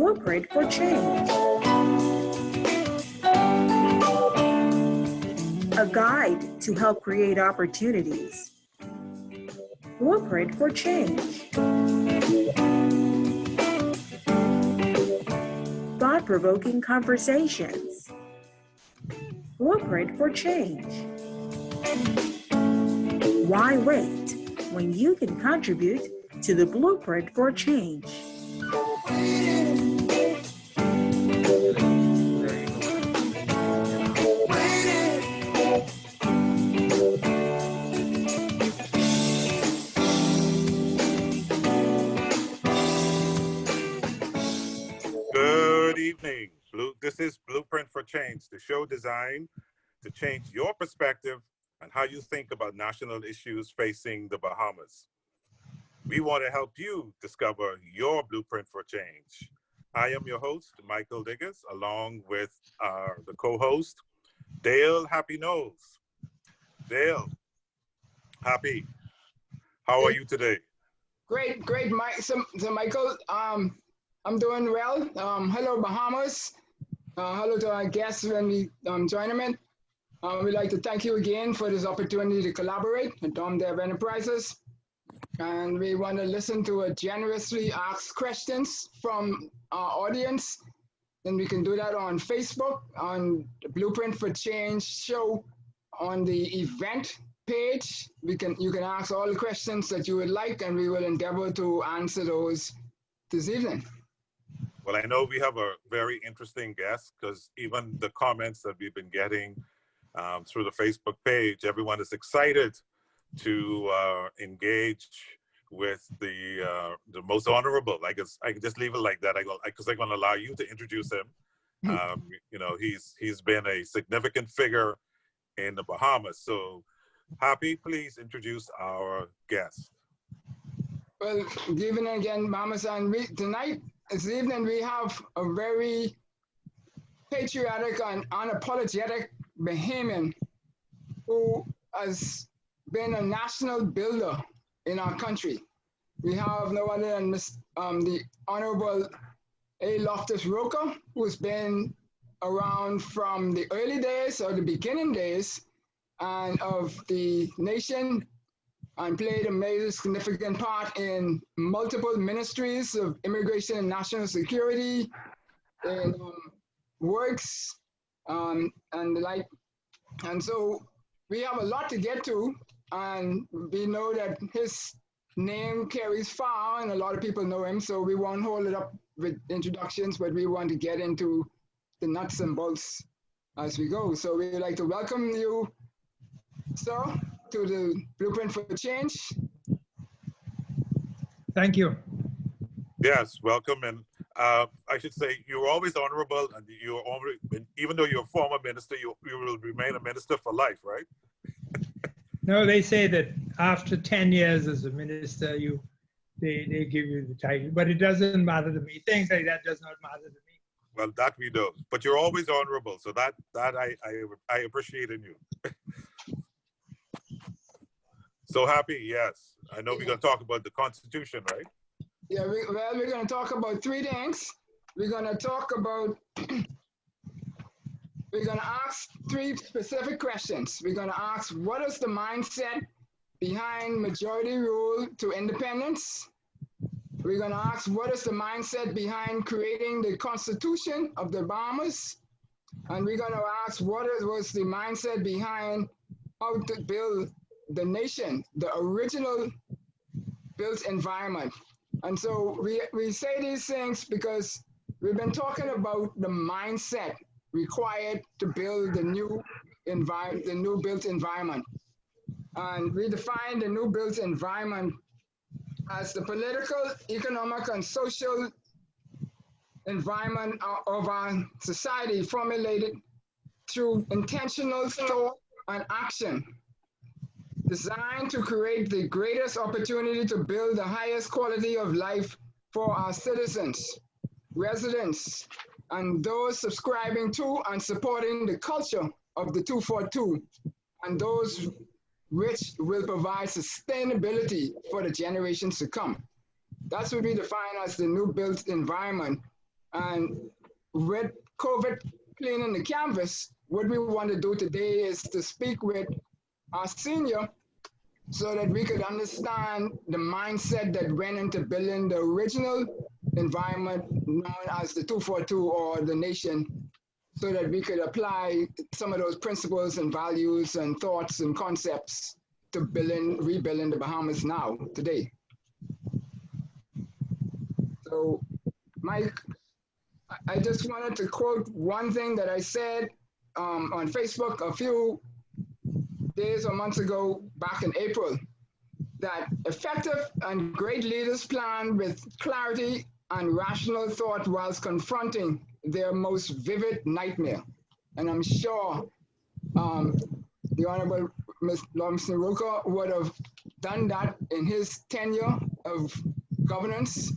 Blueprint for Change. A guide to help create opportunities. Blueprint for Change. Thought-provoking conversations. Blueprint for Change. Why wait when you can contribute to the Blueprint for Change? Good evening. This is Blueprint for Change, the show designed to change your perspective on how you think about national issues facing the Bahamas. We want to help you discover your blueprint for change. I am your host, Michael Diggers, along with the co-host, Dale Happy Knowles. Dale, Happy, how are you today? Great, Mike. So Michael, I'm doing well. Hello, Bahamas. Hello to our guests when we join them in. We'd like to thank you again for this opportunity to collaborate with Dev Enterprises. And we want to listen to a generously asked questions from our audience. And we can do that on Facebook, on the Blueprint for Change show, on the event page. You can ask all the questions that you would like, and we will endeavor to answer those this evening. Well, I know we have a very interesting guest because even the comments that we've been getting through the Facebook page, everyone is excited to engage with the most honorable. I guess I can just leave it like that. Because I'm going to allow you to introduce him. You know, he's been a significant figure in the Bahamas. So, Happy, please introduce our guest. Well, good evening again, Bahamas, and this evening we have a very patriotic and unapologetic Bahamian who has been a national builder in our country. We have no other than the Honorable A. Loftus Roker, who's been around from the early days or the beginning days and of the nation and played a major significant part in multiple ministries of immigration and national security, in works, and the like. And so we have a lot to get to, and we know that his name carries far, and a lot of people know him, so we won't hold it up with introductions, but we want to get into the nuts and bolts as we go. So we'd like to welcome you, sir, to the Blueprint for Change. Thank you. Yes, welcome. And I should say you're always honorable, and you're always, even though you're a former minister, you will remain a minister for life, right? No, they say that after 10 years as a minister, they give you the title, but it doesn't matter to me. Things like that does not matter to me. Well, that we know, but you're always honorable, so that I appreciate in you. So Happy, yes. I know we're going to talk about the Constitution, right? Yeah, we're going to talk about three things. We're going to talk about, we're going to ask three specific questions. We're going to ask, what is the mindset behind majority rule to independence? We're going to ask, what is the mindset behind creating the Constitution of the Bahamas? And we're going to ask, what was the mindset behind how to build the nation, the original built environment. And so we say these things because we've been talking about the mindset required to build the new built environment. And we define the new built environment as the political, economic, and social environment of our society formulated through intentional thought and action, designed to create the greatest opportunity to build the highest quality of life for our citizens, residents, and those subscribing to and supporting the culture of the 242, and those which will provide sustainability for the generations to come. That's what we define as the new built environment. And with COVID cleaning the canvas, what we want to do today is to speak with our senior so that we could understand the mindset that went into building the original environment known as the 242 or the nation, so that we could apply some of those principles and values and thoughts and concepts to rebuilding the Bahamas now, today. So, Mike, I just wanted to quote one thing that I said on Facebook a few days or months ago, back in April, that effective and great leaders plan with clarity and rational thought whilst confronting their most vivid nightmare. And I'm sure the Honorable Mr. Roca would have done that in his tenure of governance.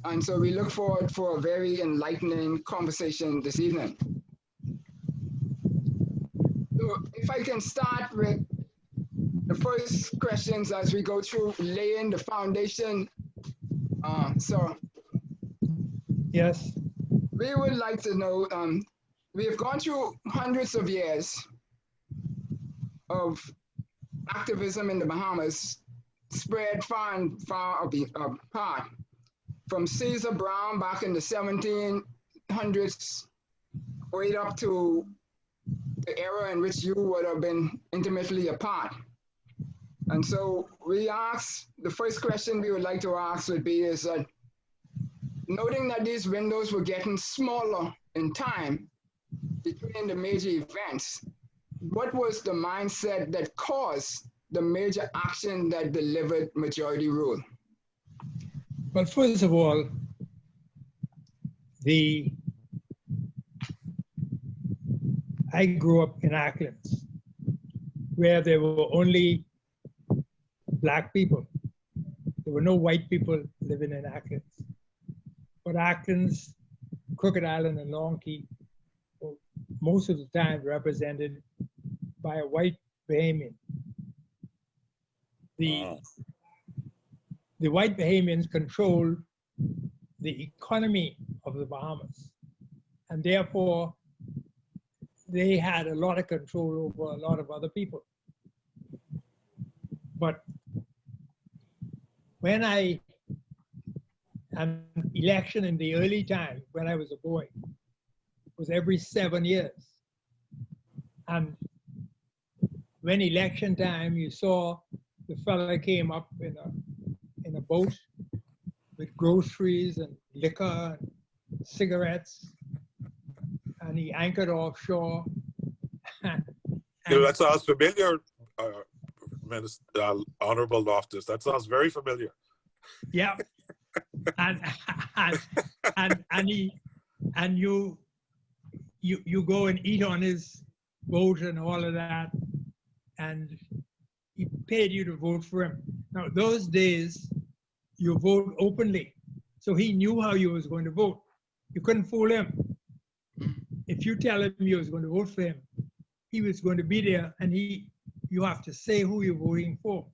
And so we look forward for a very enlightening conversation this evening. So if I can start with the first questions as we go through laying the foundation. So Yes. we would like to know, we have gone through hundreds of years of activism in the Bahamas, spread far and far apart. From Caesar Brown back in the 1700s, right up to the era in which you would have been intimately a part. And so the first question we would like to ask would be is that, noting that these windows were getting smaller in time between the major events, what was the mindset that caused the major action that delivered majority rule? Well, first of all, I grew up in Acklands, where there were only Black people. There were no white people living in Acklands. But Acklands, Crooked Island, and Long Key were most of the time represented by a white Bahamian. The white Bahamians controlled the economy of the Bahamas, and therefore they had a lot of control over a lot of other people. But when an election in the early time, when I was a boy, was every 7 years. And when election time, you saw the fella came up in a boat with groceries and liquor and cigarettes, and he anchored offshore. That sounds familiar, Minister, Honorable Loftus. That sounds very familiar. Yeah, and you go and eat on his boat and all of that, and he paid you to vote for him. Now those days, you vote openly, so he knew how you was going to vote. You couldn't fool him. If you tell him you was going to vote for him, he was going to be there, and you have to say who you're voting for.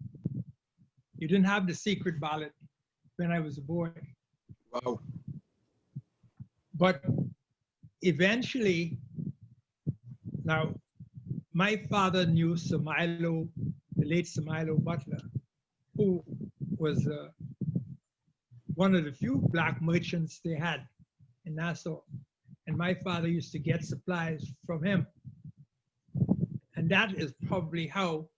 You didn't have the secret ballot when I was a boy. Wow. But eventually, now, my father knew Sir Milo, the late Sir Milo Butler, who was one of the few Black merchants they had in Nassau. And my father used to get supplies from him. And that is probably how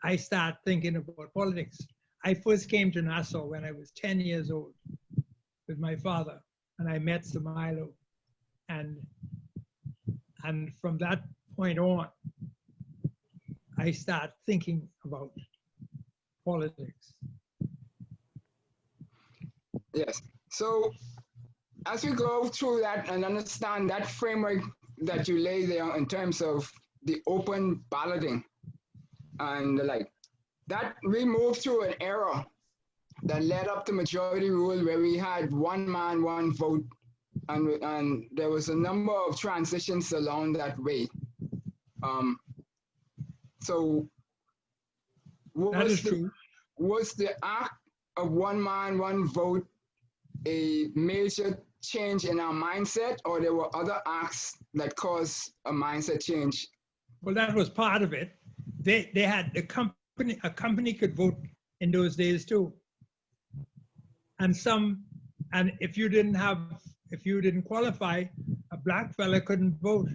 I started thinking about politics. I first came to Nassau when I was 10 years old with my father, and I met Sir Milo. And from that point on, I started thinking about politics. Yes. So as we go through that and understand that framework that you lay there in terms of the open balloting and like that, we moved through an era that led up to majority rule where we had one man, one vote, and there was a number of transitions along that way. So that is true. Was the act of one man, one vote a major change in our mindset, or there were other acts that caused a mindset change? Well, that was part of it. They had a company could vote in those days too. And if you didn't qualify, a black fella couldn't vote.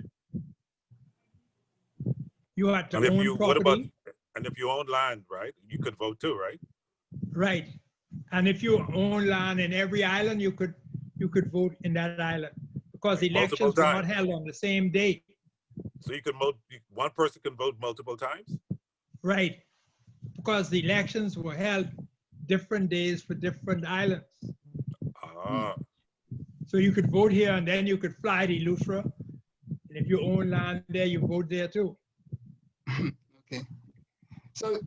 You had to And if own you, property. and if you own land, right, you could vote too, right? Right. And if you own land in every island, you could vote in that island, because Like multiple elections were not times. held on the same day. So you can vote, one person can vote multiple times? Right. Because the elections were held different days for different islands. Ah, So you could vote here and then you could fly to Lustra. And if you own land there, you vote there too. Okay. So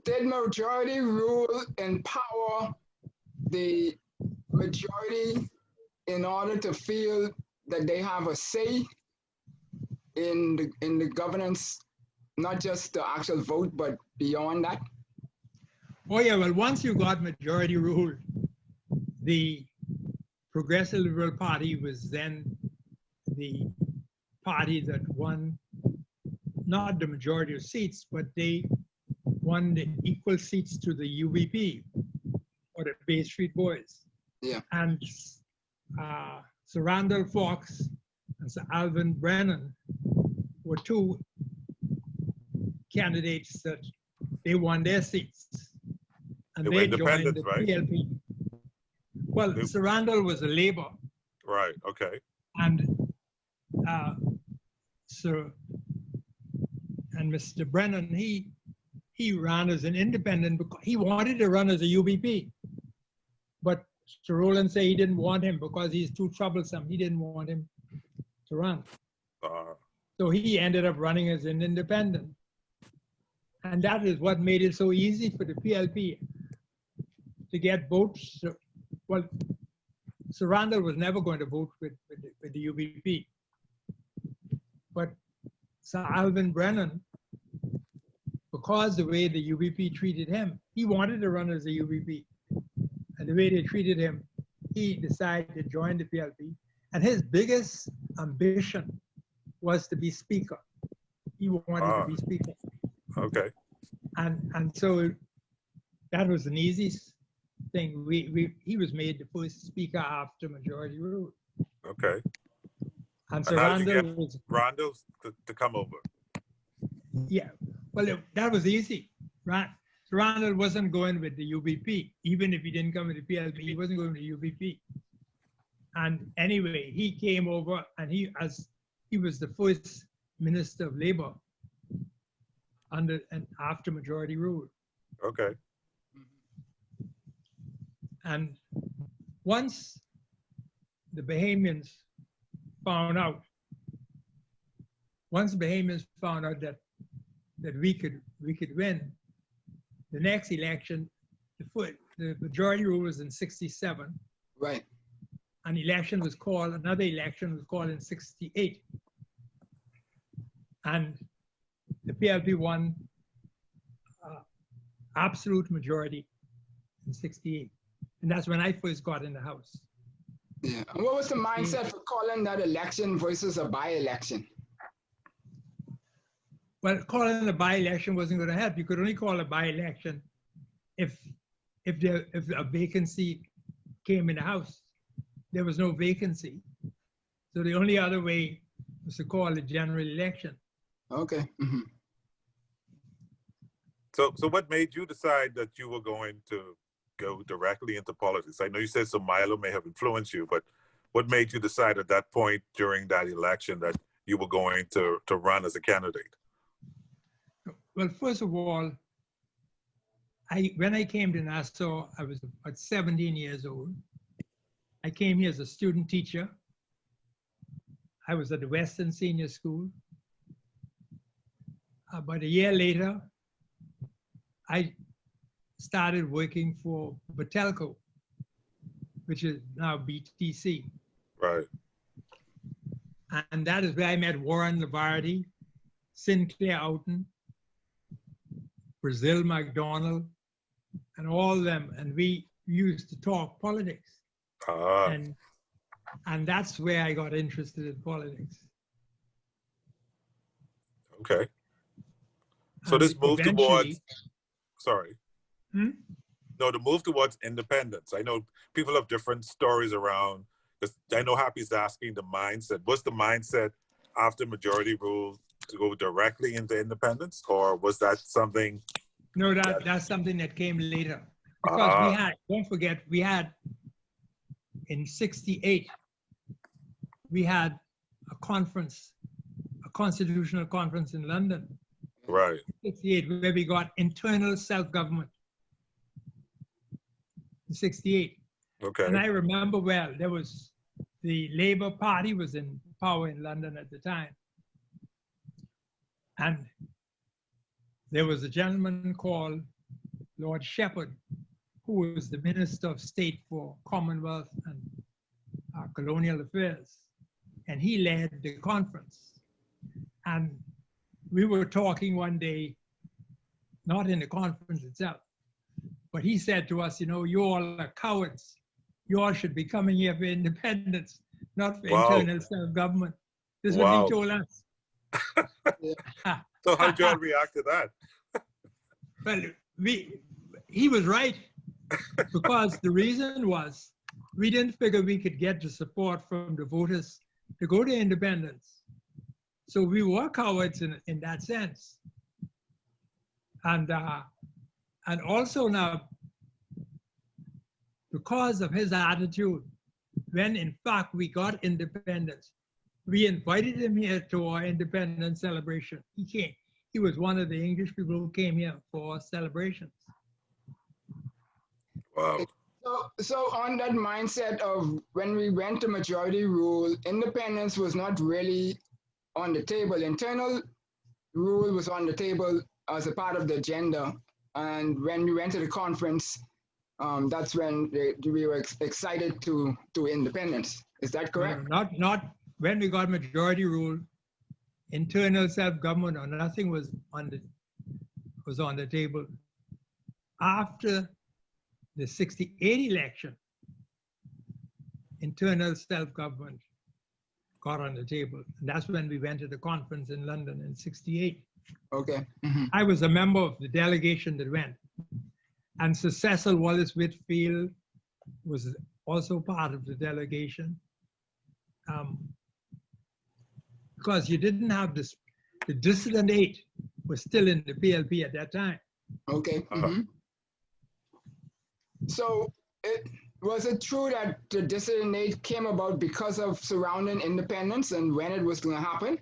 did majority rule empower the majority in order to feel that they have a say in the governance, not just the actual vote, but beyond that? Oh yeah, well, once you got majority rule, the Progressive Liberal Party was then the party that won not the majority of seats, but they won the equal seats to the UBP, or the Bay Street Boys. Yeah. And Sir Randall Fox and Sir Alvin Brennan were two candidates that they won their seats. And They were they joined independents, the right? PLP. Well, Sir Randall was a Labour, right, okay. and Mr. Brennan, he ran as an independent because he wanted to run as a UBP. But Sir Rowland said he didn't want him because he's too troublesome. He didn't want him to run. So he ended up running as an independent. And that is what made it so easy for the PLP to get votes. Well, Sir Randall was never going to vote with the UBP. But Sir Alvin Brennan, because the way the UBP treated him, he wanted to run as a UBP. And the way they treated him, he decided to join the PLP. And his biggest ambition was to be speaker. He wanted to be speaker. Okay. And so that was an easy thing. He was made the first speaker after majority rule. Okay. And so how did you Randall get was, Randall to come over? yeah, well, that was easy, right? So Randall wasn't going with the UBP. Even if he didn't come with the PLP, he wasn't going with the UBP. And anyway, he came over, and he was the first Minister of Labour under and after majority rule. Okay. And once the Bahamians found out, that we could win, the next election, the majority rule was in '67. Right. Another election was called in '68. And the PLP won absolute majority in '68. And that's when I first got in the House. Yeah. And what was the mindset for calling that election versus a by-election? Well, calling a by-election wasn't going to help. You could only call a by-election if a vacancy came in the House. There was no vacancy. So the only other way was to call a general election. Okay. Mm-hmm. So what made you decide that you were going to go directly into politics? I know you said some Milo may have influenced you, but what made you decide at that point during that election that you were going to run as a candidate? Well, first of all, when I came to Nassau, I was about 17 years old. I came here as a student teacher. I was at the Western Senior School. About a year later, I started working for Batelco, which is now BTC. Right. And that is where I met Warren Lavardi, Sinclair Oughton, Brazil McDonald, and all of them. And we used to talk politics. Ah, And that's where I got interested in politics. okay. So And this move eventually, towards, sorry. Hmm? No, the move towards independence. I know people have different stories around, because I know Happy's asking the mindset. What's the mindset after majority rule to go directly into independence? Or was that something? No, that's something that came later. Because don't forget, we had, in 68, we had a conference, a constitutional conference in London, Right. 68, where we got internal self-government. In 68. Okay. And I remember well, there was, the Labour Party was in power in London at the time. And there was a gentleman called Lord Shepherd, who was the Minister of State for Commonwealth and Colonial Affairs. And he led the conference. And we were talking one day, not in the conference itself, but he said to us, you know, you all are cowards. You all should be coming here for independence, not for internal self-government. This is what he told us. So how did you all react to that? Well, he was right, because the reason was we didn't figure we could get the support from the voters to go to independence. So we were cowards in that sense. And also now, because of his attitude, when in fact we got independence, we invited him here to our independence celebration. He came. He was one of the English people who came here for celebrations. Wow. So on that mindset of when we went to majority rule, independence was not really on the table. Internal rule was on the table as a part of the agenda. And when we went to the conference, that's when we were excited to independence. Is that correct? Not when we got majority rule, internal self-government or nothing was on the table. After the 68 election, internal self-government got on the table. And that's when we went to the conference in London in 68. Okay. I was a member of the delegation that went. And Sir Cecil Wallace Whitfield was also part of the delegation. Because you didn't have this, the dissident 8 was still in the PLP at that time. Okay. So was it true that the dissident 8 came about because of surrounding independence and when it was going to happen?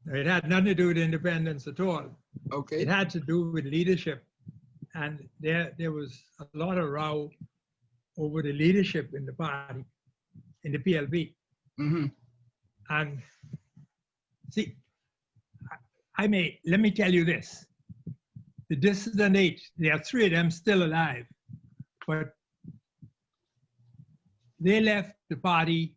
It had nothing to do with independence at all. Okay. It had to do with leadership. And there was a lot of row over the leadership in the party, in the PLP. And see, let me tell you this. The dissident 8, there are 3 of them still alive, but they left the party,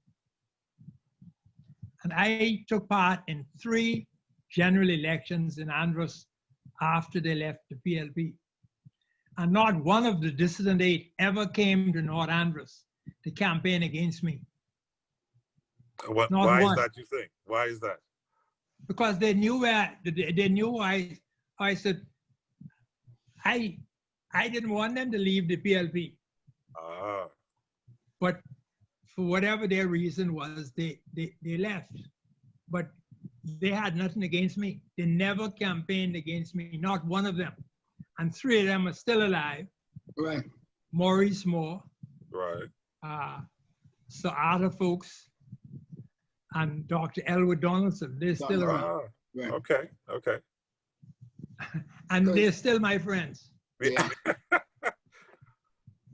and I took part in 3 general elections in Andros after they left the PLP. And not one of the dissident 8 ever came to North Andros to campaign against me. Why is that, you think? Why is that? Because they knew I said, I didn't want them to leave the PLP. But for whatever their reason was, they left. But they had nothing against me. They never campaigned against me, not one of them. And 3 of them are still alive. Right. Maurice Moore. Right. Sir Arthur Folks and Dr. Elwood Donaldson. They're still around. Right. Okay. And they're still my friends. Yeah.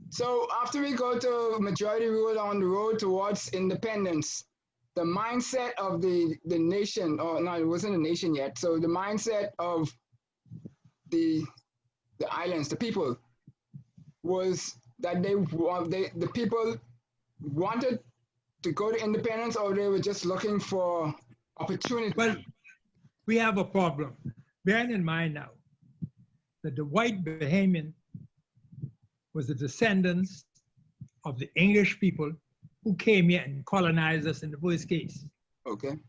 So after we go to majority rule on the road towards independence, the mindset of the nation, or no, it wasn't a nation yet. So the mindset of the islands, the people, was that the people wanted to go to independence, or they were just looking for opportunity. Well, we have a problem. Bearing in mind now that the white Bahamian was the descendants of the English people who came here and colonized us in the first case. Okay.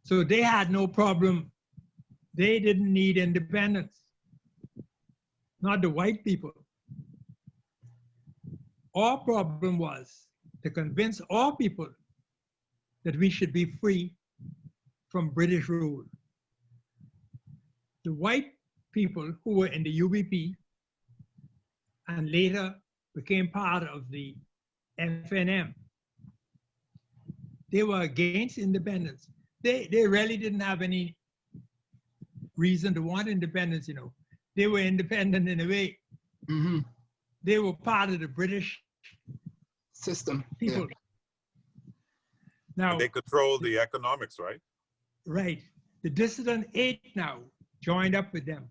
So they had no problem. They didn't need independence. Not the white people. Our problem was to convince our people that we should be free from British rule. The white people who were in the UBP and later became part of the FNM, they were against independence. They really didn't have any reason to want independence, you know. They were independent in a way. Mm-hmm. They were part of the British System. people. Yeah. Now, And they control the economics, right? right, the dissident 8 now joined up with them.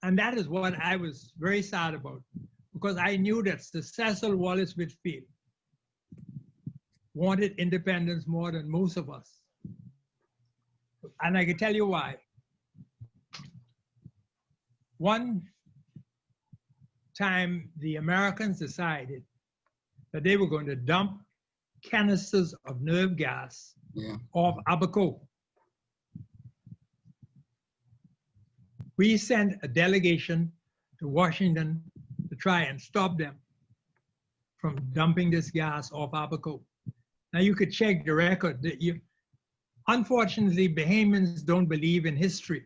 And that is what I was very sad about, because I knew that Sir Cecil Wallace Whitfield wanted independence more than most of us. And I can tell you why. One time, the Americans decided that they were going to dump canisters of nerve gas off Abaco. We sent a delegation to Washington to try and stop them from dumping this gas off Abaco. Now you could check the record. Unfortunately, Bahamians don't believe in history.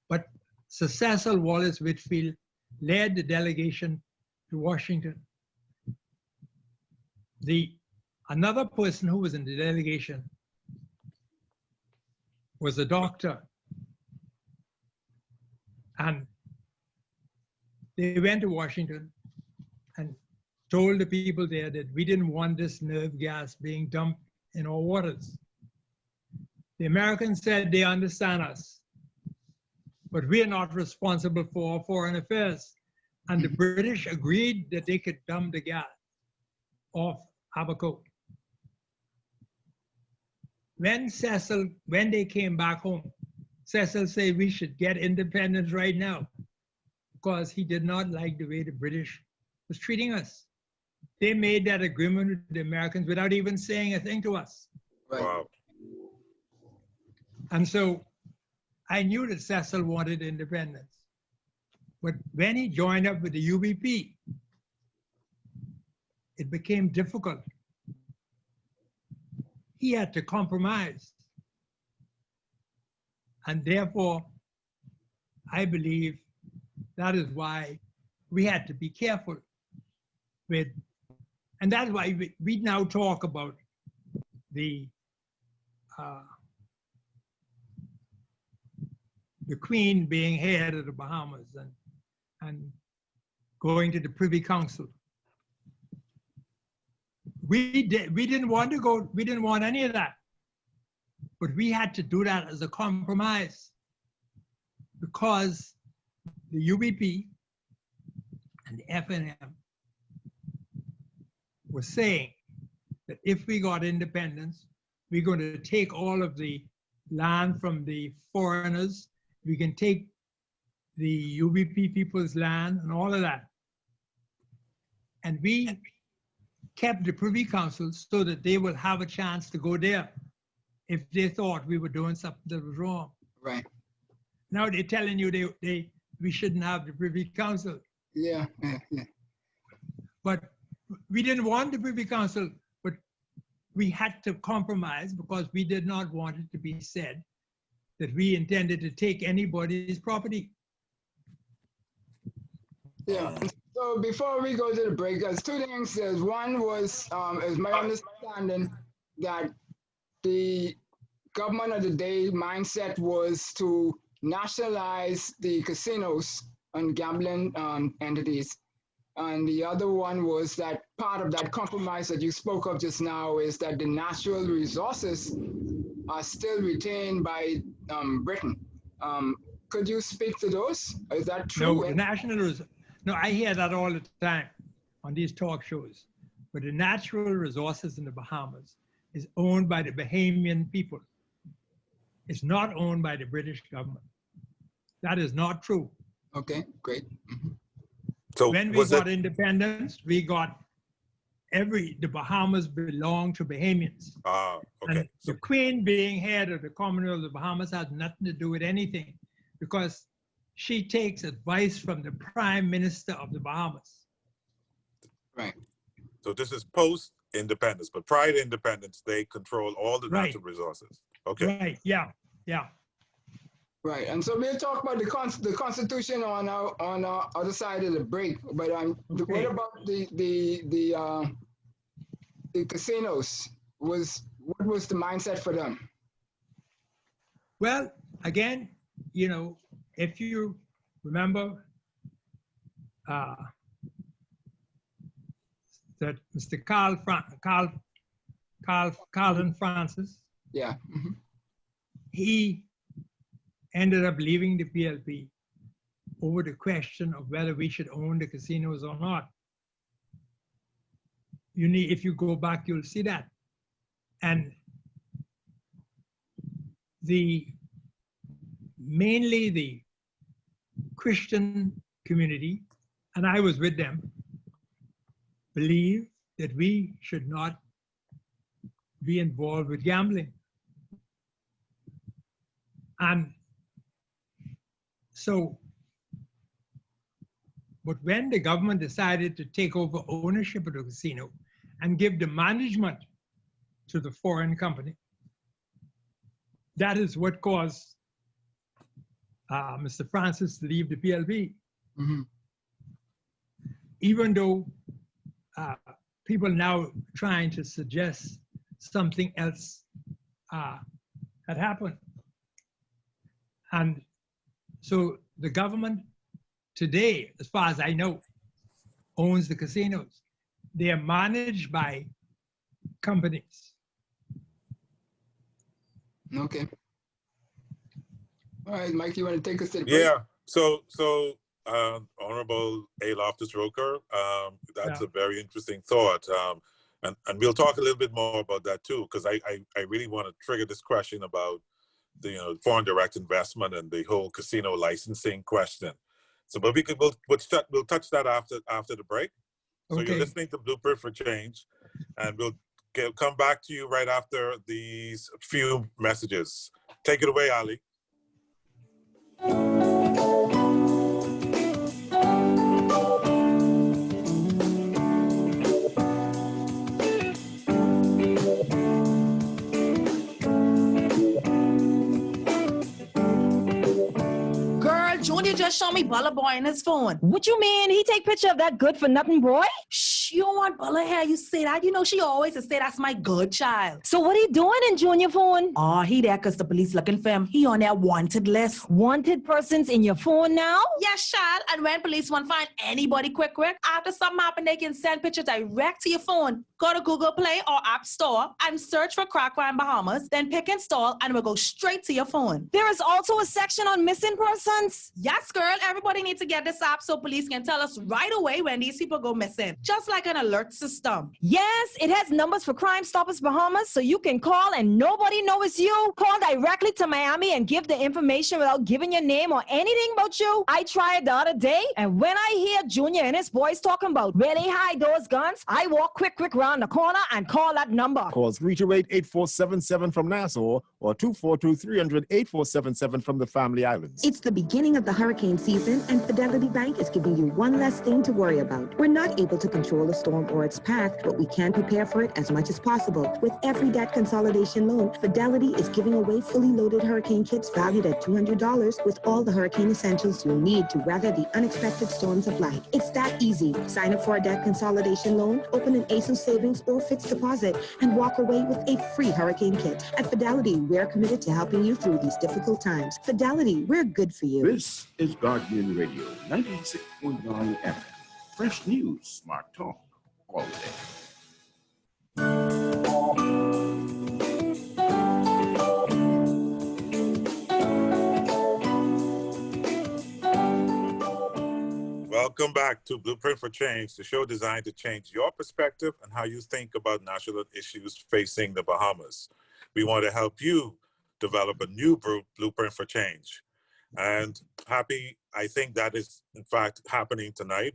But Sir Cecil Wallace Whitfield led the delegation to Washington. Another person who was in the delegation was a doctor. And they went to Washington and told the people there that we didn't want this nerve gas being dumped in our waters. The Americans said they understand us, but we are not responsible for our foreign affairs. And the British agreed that they could dump the gas off Abaco. When they came back home, Cecil said we should get independence right now because he did not like the way the British was treating us. They made that agreement with the Americans without even saying a thing to us. Right. Wow. And so I knew that Cecil wanted independence. But when he joined up with the UBP, it became difficult. He had to compromise. And therefore, I believe that is why we had to be careful with, and that's why we now talk about the Queen being head of the Bahamas and going to the Privy Council. We didn't want to go, we didn't want any of that. But we had to do that as a compromise because the UBP and the FNM were saying that if we got independence, we're going to take all of the land from the foreigners, we can take the UBP people's land and all of that. And we kept the Privy Council so that they will have a chance to go there if they thought we were doing something that was wrong. Right. Now they're telling you we shouldn't have the Privy Council. Yeah. But we didn't want the Privy Council, but we had to compromise because we did not want it to be said that we intended to take anybody's property. Yeah. So before we go to the break, there's two things. There's one was, is my understanding that the government of the day mindset was to nationalize the casinos and gambling entities. And the other one was that part of that compromise that you spoke of just now is that the natural resources are still retained by Britain. Could you speak to those? Is that true? No, I hear that all the time on these talk shows. But the natural resources in the Bahamas is owned by the Bahamian people. It's not owned by the British government. That is not true. Okay, great. So when we got independence, we got the Bahamas belong to Bahamians. Ah, okay. And the Queen being head of the Commonwealth of the Bahamas has nothing to do with anything, because she takes advice from the Prime Minister of the Bahamas. Right. So this is post-independence, but prior to independence, they control all the Right. natural resources. Okay. Right, yeah, yeah. Right, and so we'll talk about the Constitution on our other side of the break. But Okay. what about the casinos? What was the mindset for them? Well, again, you know, if you remember that Mr. Carlton Francis, Yeah. he ended up leaving the PLP over the question of whether we should own the casinos or not. If you go back, you'll see that. And mainly the Christian community, and I was with them, believe that we should not be involved with gambling. And so, but when the government decided to take over ownership of the casino and give the management to the foreign company, that is what caused Mr. Francis to leave the PLP. Mm-hmm. Even though people now trying to suggest something else had happened. And so the government today, as far as I know, owns the casinos. They are managed by companies. Okay. All right, Mike, you want to take us to the break? Yeah. So Honorable A. Loftus Roker, that's Yeah. a very interesting thought. And we'll talk a little bit more about that too, because I really want to trigger this question about the foreign direct investment and the whole casino licensing question. So, but we'll touch that after the break. So Okay. you're listening to Blueprint for Change, and we'll come back to you right after these few messages. Take it away, Ali. Junior just showed me Bella Boy in his phone. What you mean? He take picture of that good for nothing boy? Shh, you don't want Bella here. You say that. You know she always say that's my good child. So what he doing in Junior phone? Oh, he there because the police looking for him. He on their wanted list. Wanted persons in your phone now? Yes, child. And when police want to find anybody quick, after something happen, they can send pictures direct to your phone. Go to Google Play or App Store and search for Crack Crime Bahamas. Then pick install and it will go straight to your phone. There is also a section on missing persons? Yes, girl. Everybody needs to get this app so police can tell us right away when these people go missing. Just like an alert system. Yes, it has numbers for Crime Stoppers Bahamas, so you can call and nobody knows it's you. Call directly to Miami and give the information without giving your name or anything about you. I tried the other day, and when I hear Junior and his boys talking about where they hide those guns, I walk quick round the corner and call that number. Call 328-8477 from Nassau or 242-300-8477 from the Family Islands. It's the beginning of the hurricane season, and Fidelity Bank is giving you one less thing to worry about. We're not able to control the storm or its path, but we can prepare for it as much as possible. With every debt consolidation loan, Fidelity is giving away fully loaded hurricane kits valued at $200 with all the hurricane essentials you'll need to weather the unexpected storms of life. It's that easy. Sign up for a debt consolidation loan, open an ASU savings or fixed deposit, and walk away with a free hurricane kit. At Fidelity, we're committed to helping you through these difficult times. Fidelity, we're good for you. This is Guardian Radio, 96.9 FM. Fresh news, smart talk, all day. Welcome back to Blueprint for Change, the show designed to change your perspective and how you think about national issues facing the Bahamas. We want to help you develop a new blueprint for change. And I think that is in fact happening tonight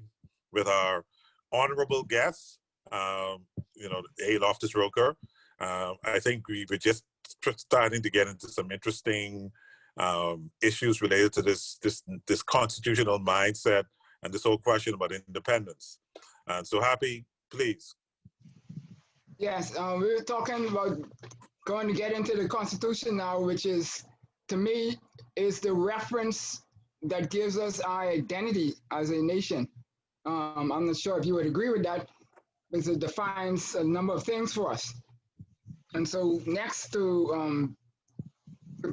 with our honorable guests. you know, A. Loftus Roker. I think we were just starting to get into some interesting issues related to this constitutional mindset and this whole question about independence. So Happy, please. Yes, we were talking about going to get into the Constitution now, which is, to me, is the reference that gives us our identity as a nation. I'm not sure if you would agree with that, because it defines a number of things for us. And so next to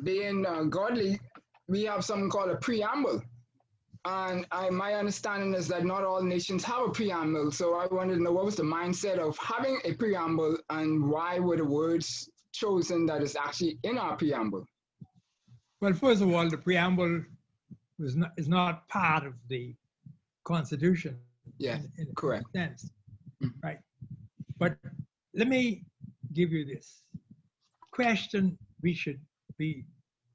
being godly, we have something called a preamble. And my understanding is that not all nations have a preamble. So I wanted to know what was the mindset of having a preamble and why were the words chosen that is actually in our preamble? Well, first of all, the preamble is not part of the Constitution. Yeah, in correct. a sense, right? But let me give you this question we should be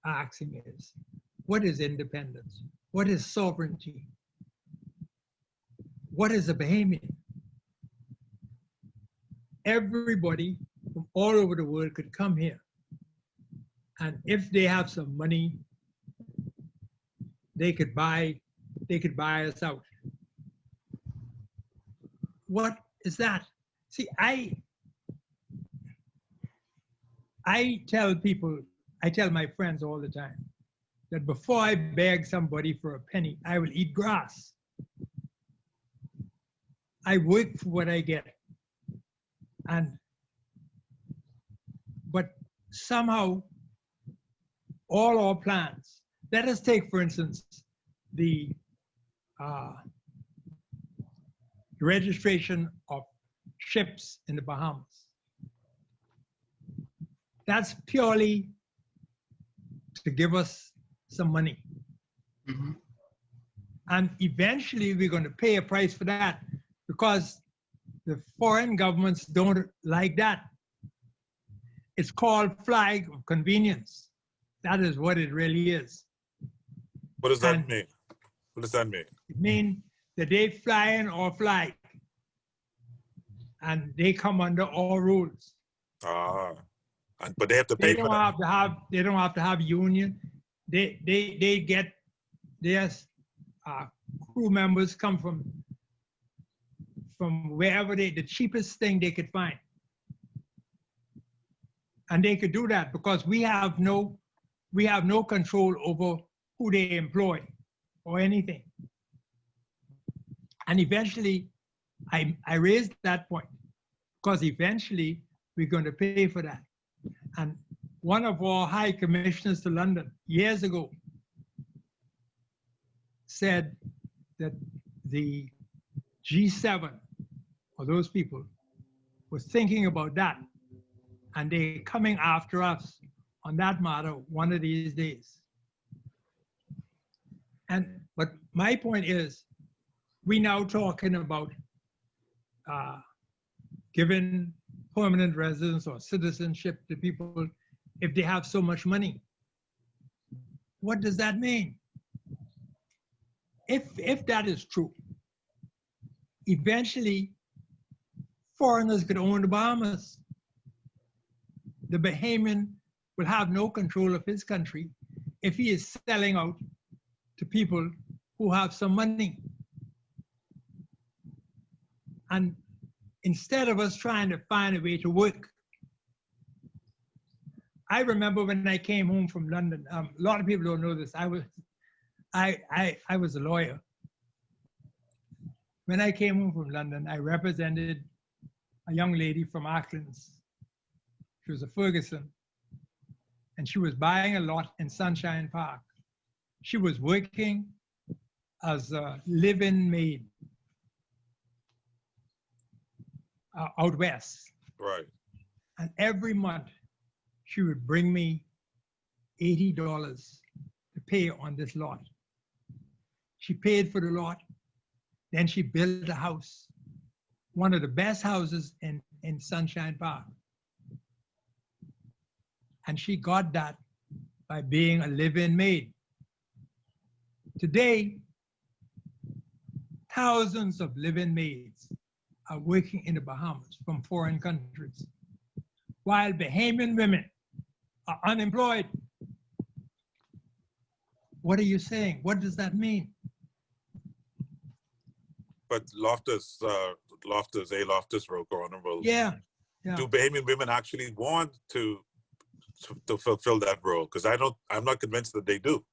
asking is, what is independence? What is sovereignty? What is a Bahamian? Everybody from all over the world could come here. And if they have some money, they could buy us out. What is that? See, I tell people, I tell my friends all the time that before I beg somebody for a penny, I will eat grass. I work for what I get. But somehow, all our plans, let us take, for instance, the registration of ships in the Bahamas. That's purely to give us some money. Mm-hmm. And eventually we're going to pay a price for that because the foreign governments don't like that. It's called flag of convenience. That is what it really is. What does that mean? What does that mean? It means that they fly in our flag and they come under our rules. But they have to pay for that. They don't have to have union. They get their crew members come from wherever the cheapest thing they could find. And they could do that because we have no control over who they employ or anything. And eventually, I raised that point because eventually we're going to pay for that. And one of our high commissioners to London years ago said that the G7 or those people was thinking about that and they're coming after us on that matter one of these days. But my point is, we now talking about giving permanent residence or citizenship to people if they have so much money. What does that mean? If that is true, eventually foreigners could own the Bahamas. The Bahamian will have no control of his country if he is selling out to people who have some money. And instead of us trying to find a way to work, I remember when I came home from London, a lot of people don't know this, I was a lawyer. When I came home from London, I represented a young lady from Auckland. She was a Ferguson, and she was buying a lot in Sunshine Park. She was working as a live-in maid out west. Right. And every month, she would bring me $80 to pay on this lot. She paid for the lot. Then she built a house, one of the best houses in Sunshine Park. And she got that by being a live-in maid. Today, thousands of live-in maids are working in the Bahamas from foreign countries, while Bahamian women are unemployed. What are you saying? What does that mean? But Loftus wrote, Honorable. Yeah. Do Bahamian women actually want to fulfill that role? Because I'm not convinced that they do.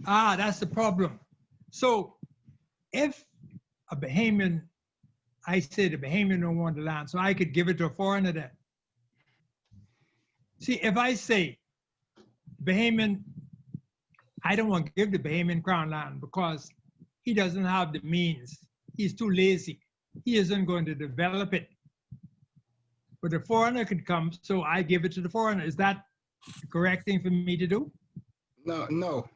That's the problem. So if a Bahamian, I say the Bahamian don't want the land, so I could give it to a foreigner then. See, if I say Bahamian, I don't want to give the Bahamian Crown land because he doesn't have the means. He's too lazy. He isn't going to develop it. But the foreigner could come, so I give it to the foreigner. Is that the correct thing for me to do? No.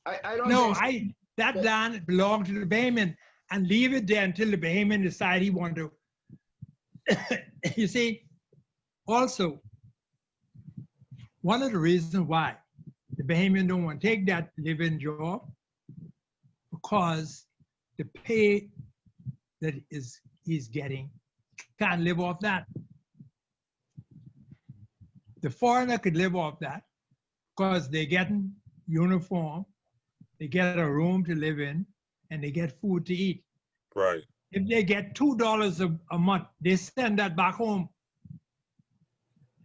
I don't No, think that land belongs to the Bahamian, and leave it there until the Bahamian decide he want to. You see, also, one of the reasons why the Bahamian don't want to take that living job, because the pay that he's getting can't live off that. The foreigner could live off that because they're getting uniform, they get a room to live in, and they get food to eat. Right. If they get $2 a month, they send that back home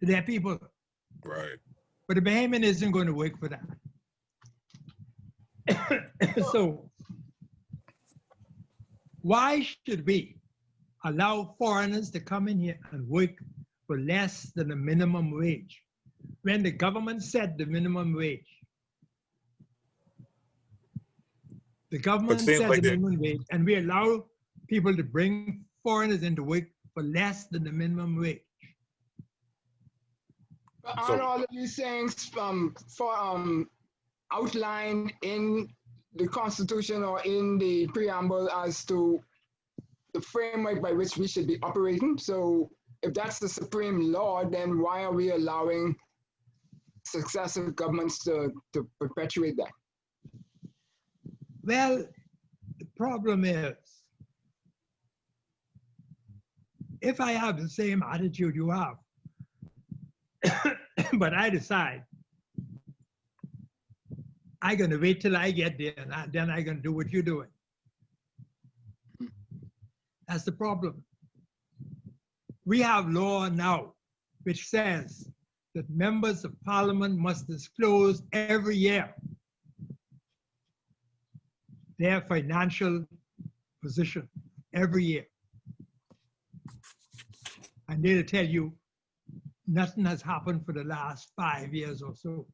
to their people. Right. But the Bahamian isn't going to work for that. So why should we allow foreigners to come in here and work for less than the minimum wage when the government set the minimum wage? The government set the minimum wage, and we allow people to bring foreigners into work for less than the minimum wage. Aren't all of these things outlined in the Constitution or in the preamble as to the framework by which we should be operating? So if that's the supreme law, then why are we allowing successive governments to perpetuate that? Well, the problem is, if I have the same attitude you have, but I decide I'm going to wait till I get there, and then I'm going to do what you're doing. That's the problem. We have law now which says that members of parliament must disclose every year their financial position every year. And they'll tell you nothing has happened for the last 5 years or so.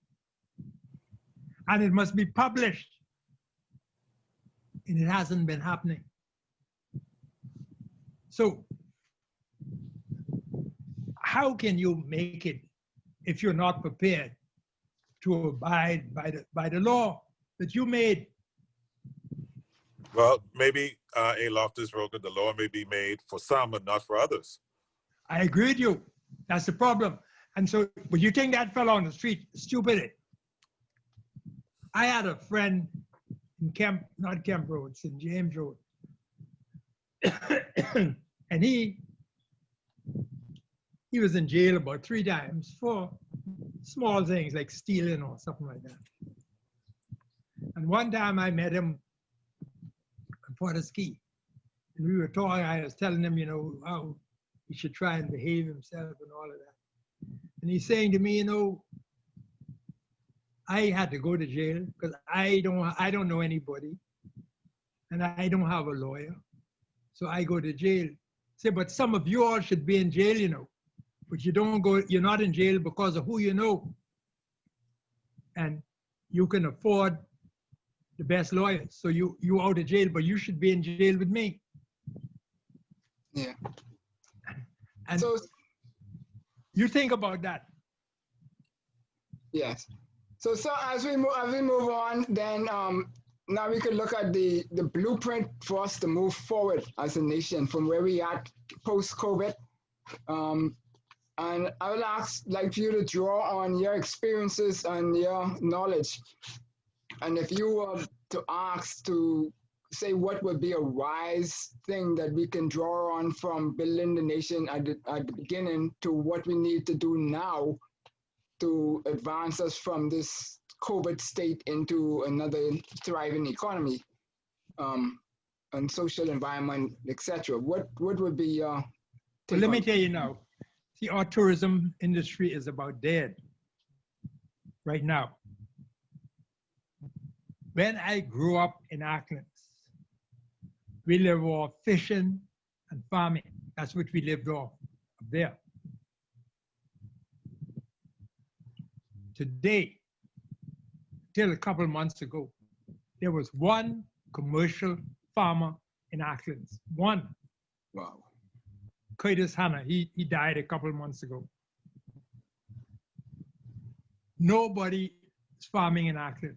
And it must be published. And it hasn't been happening. So how can you make it if you're not prepared to abide by the law that you made? Well, maybe A. Loftus wrote that the law may be made for some and not for others. I agree with you. That's the problem. And so, but you think that fellow on the street stupid? I had a friend in not Kemp Road, St. James Road. And he was in jail about 3 times for small things like stealing or something like that. And one time I met him for the ski. And we were talking, I was telling him, how he should try and behave himself and all of that. And he's saying to me, I had to go to jail because I don't know anybody and I don't have a lawyer. So I go to jail. Say, but some of you all should be in jail, but you're not in jail because of who you know. And you can afford the best lawyers. So you out of jail, but you should be in jail with me. Yeah. And so you think about that. Yes. So as we move on, then now we could look at the blueprint for us to move forward as a nation from where we are post-COVID. And I would like you to draw on your experiences and your knowledge. And if you were to ask to say what would be a wise thing that we can draw on from building the nation at the beginning to what we need to do now to advance us from this COVID state into another thriving economy, and social environment, etc. What would be Well, let me tell you now. See, our tourism industry is about dead right now. When I grew up in Auckland, we lived off fishing and farming. That's what we lived off up there. Today, till a couple of months ago, there was one commercial farmer in Auckland. One. Wow. Curtis Hanna, he died a couple of months ago. Nobody is farming in Auckland.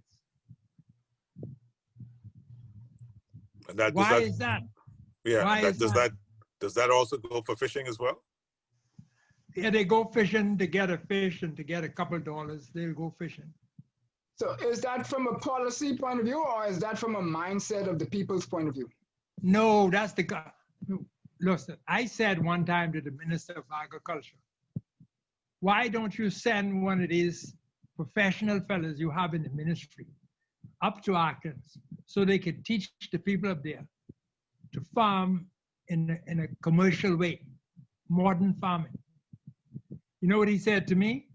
And that, Why is that? Yeah, Why that, is does that also go for fishing as well? Yeah, they go fishing to get a fish and to get a couple of dollars, they'll go fishing. So is that from a policy point of view, or is that from a mindset of the people's point of view? No, that's the guy. No, listen, I said one time to the Minister of Agriculture, why don't you send one of these professional fellows you have in the ministry up to Auckland so they could teach the people up there to farm in a commercial way, modern farming. You know what he said to me?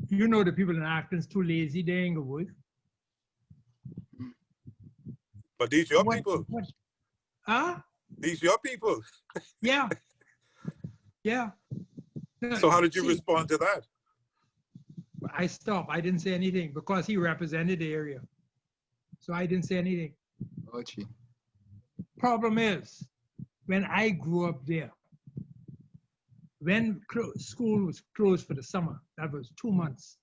You know the people in Auckland's too lazy, they ain't gonna work. But these your people. Huh? These your people. Yeah. Yeah. So how did you respond to that? I stopped. I didn't say anything because he represented the area. So I didn't say anything. Oh, gee. Problem is, when I grew up there, when school was closed for the summer, that was 2 months,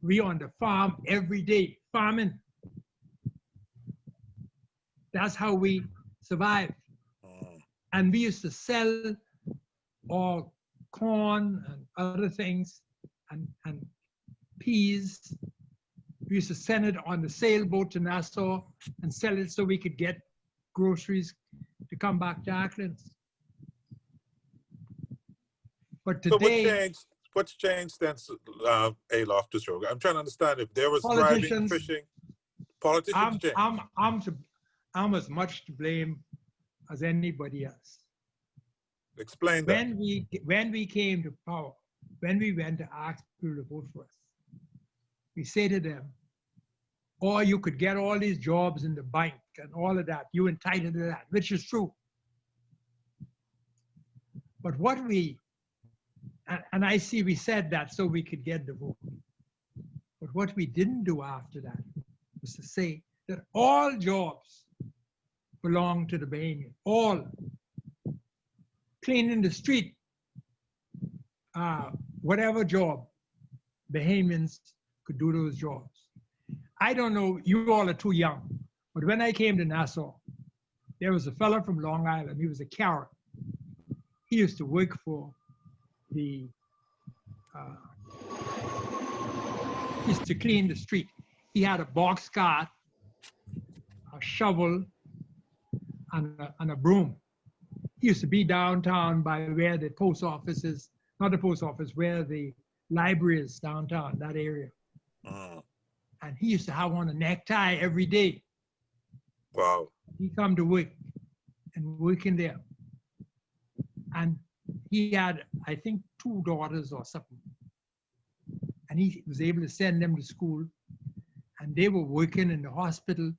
we on the farm every day, farming. That's how we survived. And we used to sell all corn and other things and peas. We used to send it on the sailboat to Nassau and sell it so we could get groceries to come back to Auckland. But today, so what's changed since Alof to Stroke? I'm trying to understand if there was thriving politicians, fishing, politicians changed. I'm as much to blame as anybody else. Explain that. When we came to power, when we went to ask people to vote for us, we say to them, or you could get all these jobs in the bank and all of that, you entitled to that, which is true. But what and I see we said that so we could get the vote. But what we didn't do after that was to say that all jobs belong to the Bahamian, all. Cleaning the street, whatever job, Bahamians could do those jobs. I don't know, you all are too young, but when I came to Nassau, there was a fellow from Long Island, he was a carrot. He used to work for he used to clean the street. He had a box cart, a shovel, and a broom. He used to be downtown by where the post office is, not the post office, where the library is downtown, that area. And he used to have on a necktie every day. Wow. He come to work and working there. And he had, I think, 2 daughters or something. And he was able to send them to school. And they were working in the hospital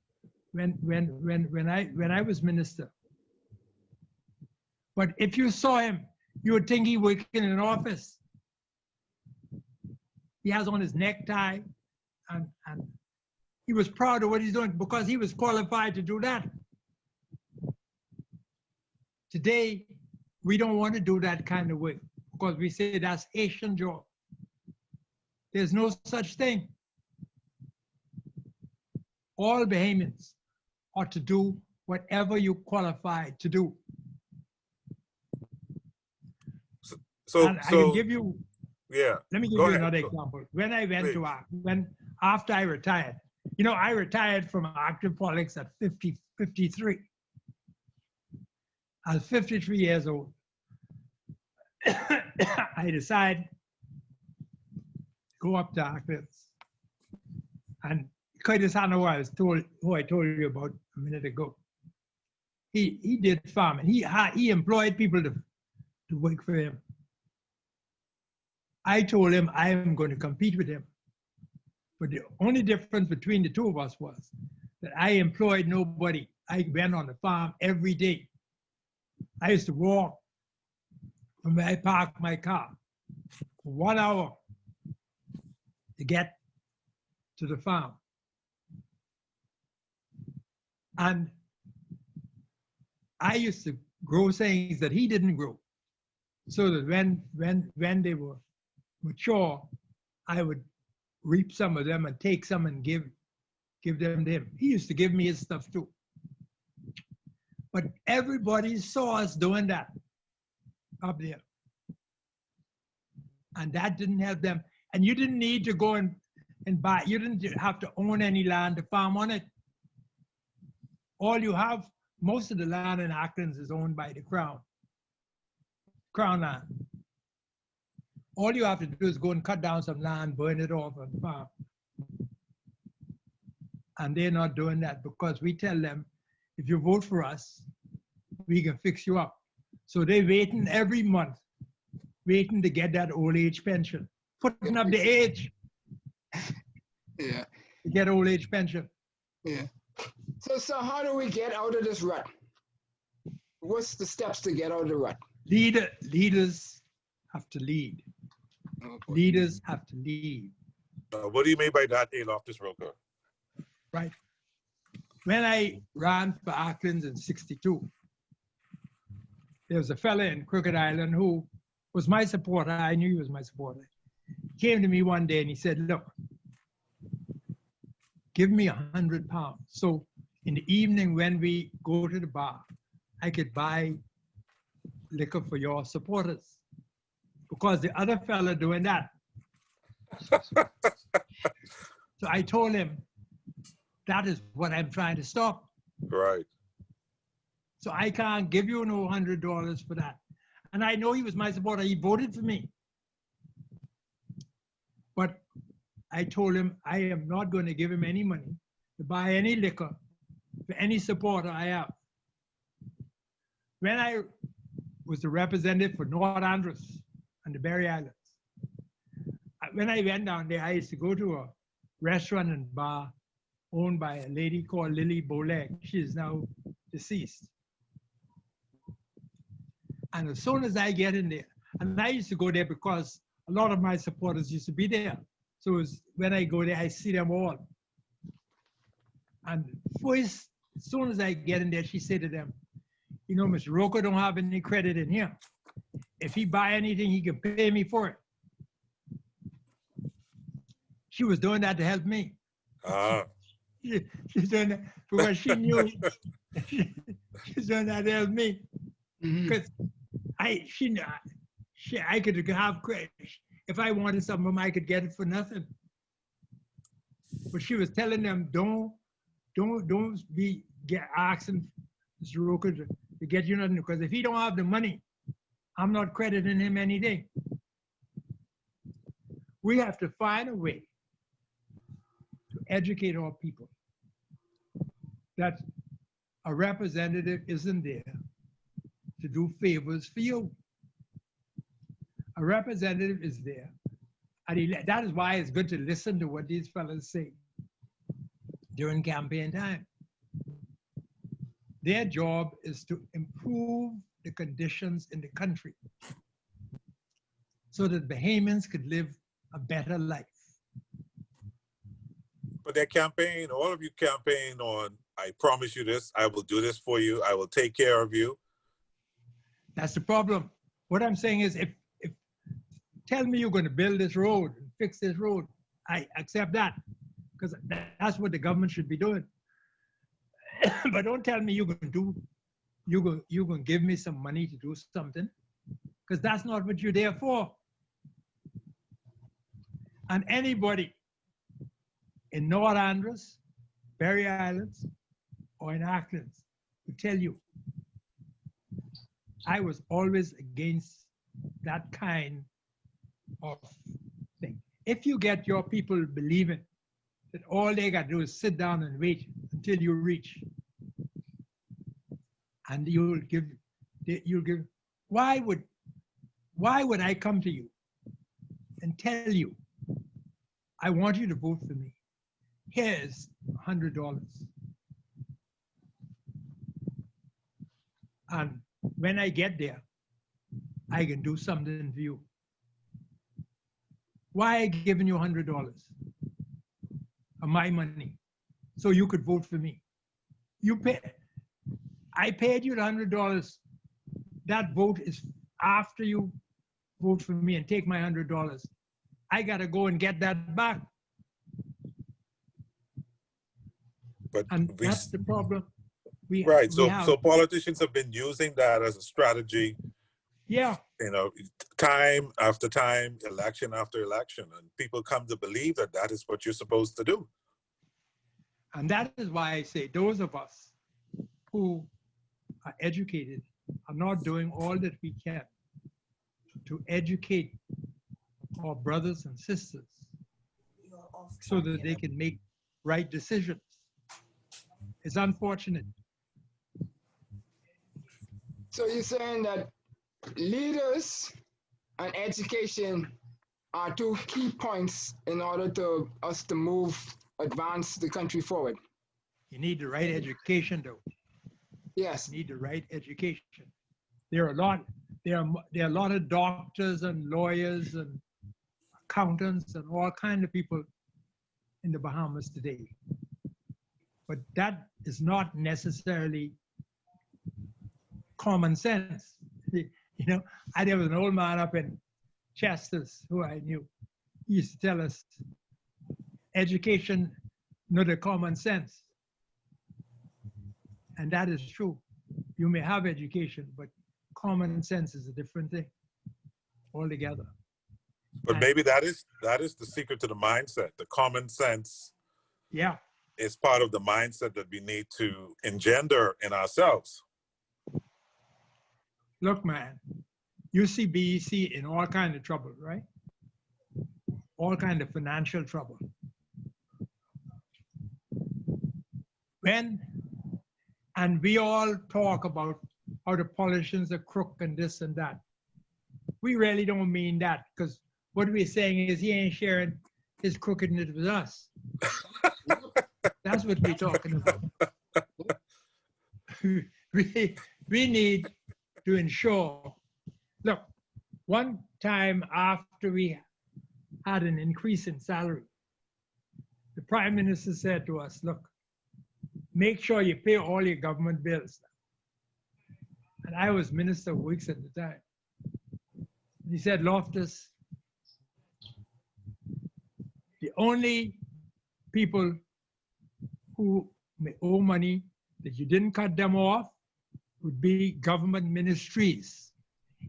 when I was minister. But if you saw him, you would think he working in an office. He has on his necktie and he was proud of what he's doing because he was qualified to do that. Today, we don't want to do that kind of work because we say that's Asian job. There's no such thing. All Bahamians ought to do whatever you qualify to do. I can give you, yeah. let me give you another example. When I went to after I retired, You know, I retired from active politics at 53. I was 53 years old. I decided to go up to Acklands. And Curtis Hanover, who I told you about a minute ago, he did farming. He employed people to work for him. I told him I am going to compete with him. But the only difference between the two of us was that I employed nobody. I went on the farm every day. I used to walk from where I parked my car for 1 hour to get to the farm. And I used to grow things that he didn't grow, so that when they were mature, I would reap some of them and take some and give them to him. He used to give me his stuff too. But everybody saw us doing that up there. And that didn't help them. And you didn't need to go and buy, you didn't have to own any land to farm on it. All you have, most of the land in Acklands is owned by the Crown land. All you have to do is go and cut down some land, burn it off and farm. And they're not doing that because we tell them, if you vote for us, we can fix you up. So they're waiting every month, waiting to get that old age pension, putting up the age. Yeah. To get old age pension. Yeah. So how do we get out of this rut? What's the steps to get out of the rut? Leaders have to lead. Okay. Leaders have to lead. What do you mean by that, A. Loftus-Roker? Right. When I ran for Acklands in '62, there was a fella in Crooked Island who was my supporter. I knew he was my supporter. He came to me one day and he said, look, give me £100. So in the evening when we go to the bar, I could buy liquor for your supporters. Because the other fella doing that. So I told him, that is what I'm trying to stop. Right. So I can't give you no $100 for that. And I know he was my supporter. He voted for me. But I told him I am not going to give him any money to buy any liquor for any supporter I have. When I was the representative for North Andros and the Berry Islands, when I went down there, I used to go to a restaurant and bar owned by a lady called Lily Boleg. She is now deceased. And as soon as I get in there, and I used to go there because a lot of my supporters used to be there. So when I go there, I see them all. And first, as soon as I get in there, she said to them, you know, Mr. Roker don't have any credit in here. If he buy anything, he can pay me for it. She was doing that to help me. She's doing that because she knew she's doing that to help me. Because I could have credit. If I wanted something, I could get it for nothing. But she was telling them, don't be asking Mr. Roker to get you nothing, because if he don't have the money, I'm not crediting him anything. We have to find a way to educate our people that a representative isn't there to do favors for you. A representative is there. And that is why it's good to listen to what these fellas say during campaign time. Their job is to improve the conditions in the country so that Bahamians could live a better life. But their campaign, all of you campaign on, I promise you this, I will do this for you, I will take care of you. That's the problem. What I'm saying is, if tell me you're going to build this road and fix this road, I accept that, because that's what the government should be doing. But don't tell me you're going to give me some money to do something, because that's not what you're there for. And anybody in North Andros Berry Islands or in Acklands will tell you I was always against that kind of thing. If you get your people believing that all they got to do is sit down and wait until you reach, and you'll give, why would I come to you and tell you, I want you to vote for me. Here's $100. And when I get there, I can do something for you. Why I giving you $100 of my money so you could vote for me? I paid you the $100. That vote is after you vote for me and take my $100. I gotta go and get that back. But And that's the problem. So politicians have been using that as a strategy. Yeah. You know, time after time, election after election, and people come to believe that that is what you're supposed to do. And that is why I say those of us who are educated are not doing all that we can to educate our brothers and sisters so that they can make right decisions. It's unfortunate. So you're saying that leaders and education are two key points in order to us to advance the country forward. You need the right education, though. Yes. You need the right education. There are a lot of doctors and lawyers and accountants and all kinds of people in the Bahamas today. But that is not necessarily common sense. You know, there was an old man up in Chester's who I knew. He used to tell us, education, not a common sense. And that is true. You may have education, but common sense is a different thing altogether. But maybe that is the secret to the mindset. The common sense, yeah, is part of the mindset that we need to engender in ourselves. Look, man, you see BEC in all kinds of trouble, right? All kinds of financial trouble. And we all talk about how the politicians are crook and this and that. We really don't mean that, because what we're saying is he ain't sharing his crookedness with us. That's what we're talking about. We need to ensure. Look, one time after we had an increase in salary, the Prime Minister said to us, look, make sure you pay all your government bills. And I was Minister of Works at the time. He said, Loftus, the only people who may owe money that you didn't cut them off would be government ministries.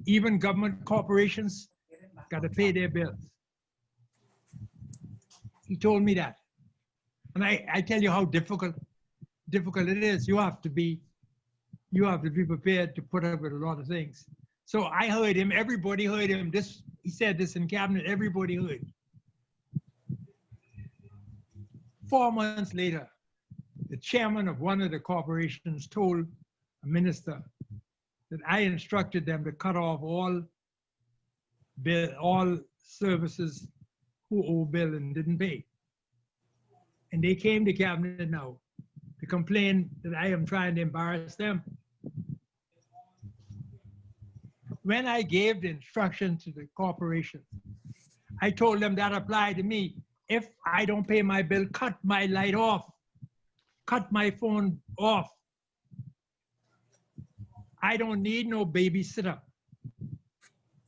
Even government corporations got to pay their bills. He told me that. And I tell you how difficult it is. You have to be prepared to put up with a lot of things. So I heard him, everybody heard him. He said this in cabinet, everybody heard. 4 months later, the chairman of one of the corporations told a minister that I instructed them to cut off all services who owe bill and didn't pay. And they came to cabinet now to complain that I am trying to embarrass them. When I gave the instruction to the corporation, I told them that applied to me. If I don't pay my bill, cut my light off, cut my phone off. I don't need no babysitter.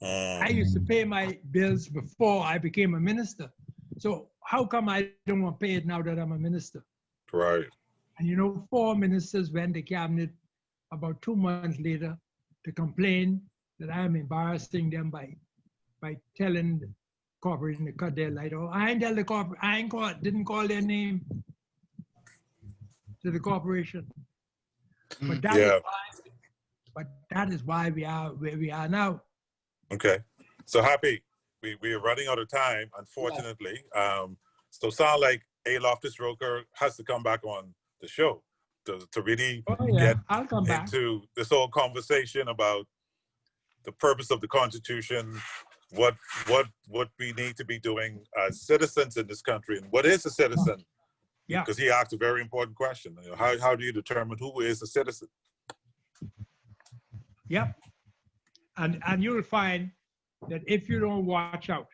I used to pay my bills before I became a minister. So how come I don't want to pay it now that I'm a minister? Right. And you know, 4 ministers went to cabinet about 2 months later to complain that I'm embarrassing them by telling the corporation to cut their light off. I ain't tell the corporation, didn't call their name. to the corporation. But that is why we are where we are now. Okay. So Happy, we are running out of time, unfortunately. So sound like A. Loftus Roker has to come back on the show to really get I'll come back into this whole conversation about the purpose of the Constitution, what we need to be doing as citizens in this country, and what is a citizen? Yeah. Because he asked a very important question. You know, how do you determine who is a citizen? Yep. And you'll find that if you don't watch out,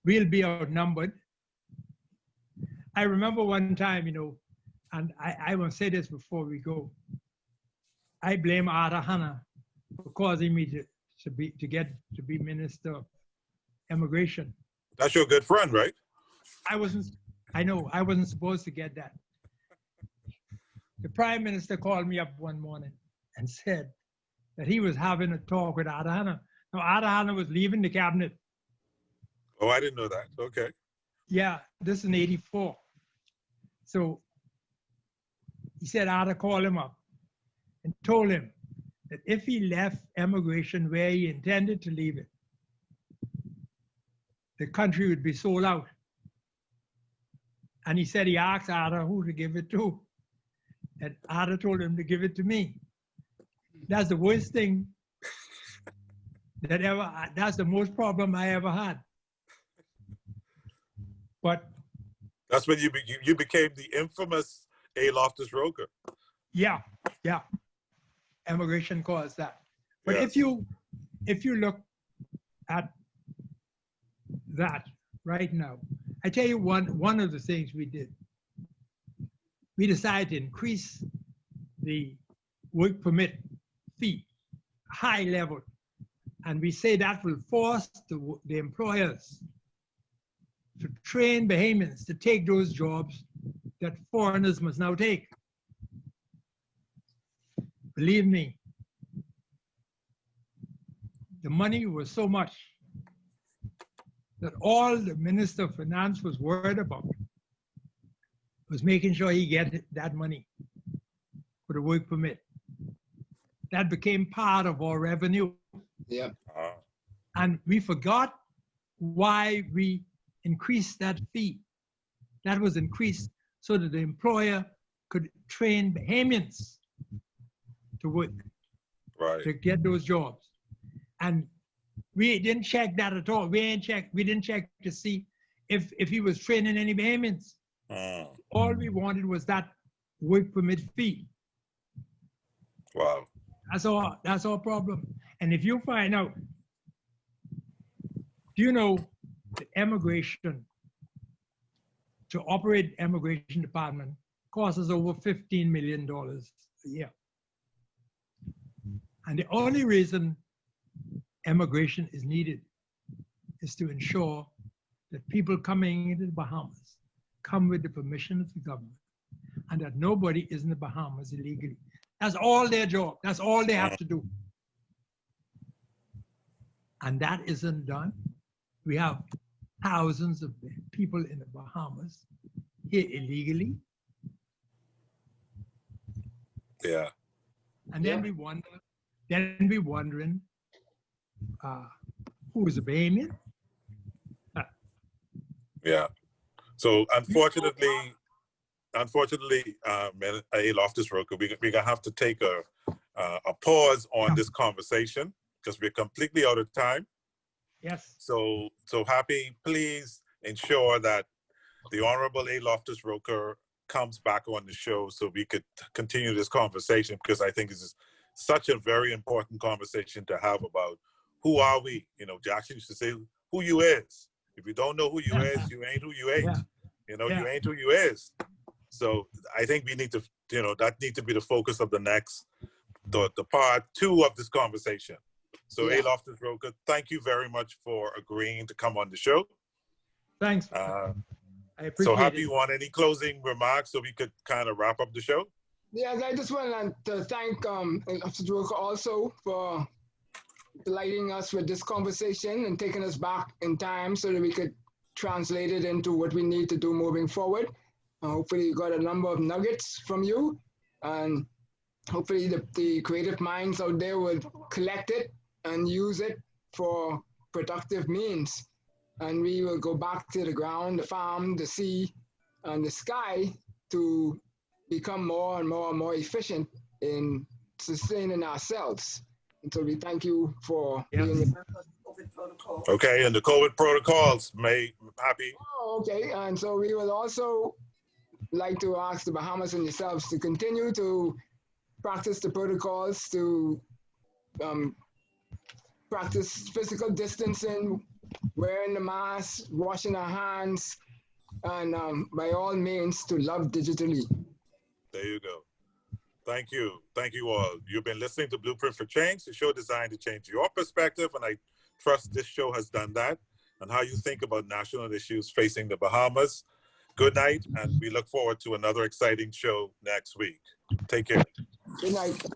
we'll be outnumbered. I remember one time, you know, and I will say this before we go. I blame Arthur Hanna for causing me to be Minister of Immigration. That's your good friend, right? I wasn't supposed to get that. The Prime Minister called me up one morning and said that he was having a talk with Arthur Hanna. Now, Arthur Hanna was leaving the cabinet. Oh, I didn't know that. Okay. Yeah, this is in '84. So he said Arthur called him up and told him that if he left immigration where he intended to leave it, the country would be sold out. And he said he asked Arthur who to give it to. And Arthur told him to give it to me. That's the worst thing that's the most problem I ever had. But that's when you became the infamous A. Loftus Roker. Yeah. Immigration caused that. But Yes. if you look at that right now, I tell you one of the things we did. We decided to increase the work permit fee, high level. And we say that will force the employers to train Bahamians to take those jobs that foreigners must now take. Believe me, the money was so much that all the Minister of Finance was worried about was making sure he get that money for the work permit. That became part of our revenue. Yeah. And we forgot why we increased that fee. That was increased so that the employer could train Bahamians to work, to get those jobs. And we didn't check that at all. We didn't check to see if he was training any Bahamians. All we wanted was that work permit fee. Wow. That's our problem. And if you find out, do you know the immigration, to operate immigration department costs us over $15 million a year. And the only reason immigration is needed is to ensure that people coming into the Bahamas come with the permission of the government and that nobody is in the Bahamas illegally. That's all their job. That's all they have to do. And that isn't done. We have thousands of people in the Bahamas here illegally. Yeah. And then we wondering who is a Bahamian? Yeah. So unfortunately, A. Loftus Roker, we're gonna have to take a pause on this conversation because we're completely out of time. Yes. So Happy, please ensure that the Honorable A. Loftus Roker comes back on the show so we could continue this conversation, because I think this is such a very important conversation to have about who are we. You know, Jackson used to say, who you is. If you don't know who you is, you ain't who you ain't. Yeah. You know, you ain't who you is. So I think we need to, that needs to be the focus of the part 2 of this conversation. So A. Loftus Roker, thank you very much for agreeing to come on the show. Thanks. I appreciate so Happy, it. you want any closing remarks so we could kind of wrap up the show? Yes, I just want to thank Loftus Roker also for delighting us with this conversation and taking us back in time so that we could translate it into what we need to do moving forward. Hopefully you got a number of nuggets from you, and hopefully the creative minds out there will collect it and use it for productive means. And we will go back to the ground, the farm, the sea, and the sky to become more and more and more efficient in sustaining ourselves. And so we thank you for being with us. Okay, and the COVID protocols, happy. Oh, okay, and so we will also like to ask the Bahamas and yourselves to continue to practice the protocols, to practice physical distancing, wearing the mask, washing our hands, and by all means to love digitally. There you go. Thank you. Thank you all. You've been listening to Blueprint for Change, the show designed to change your perspective, and I trust this show has done that, and how you think about national issues facing the Bahamas. Good night, and we look forward to another exciting show next week. Take care. Good night.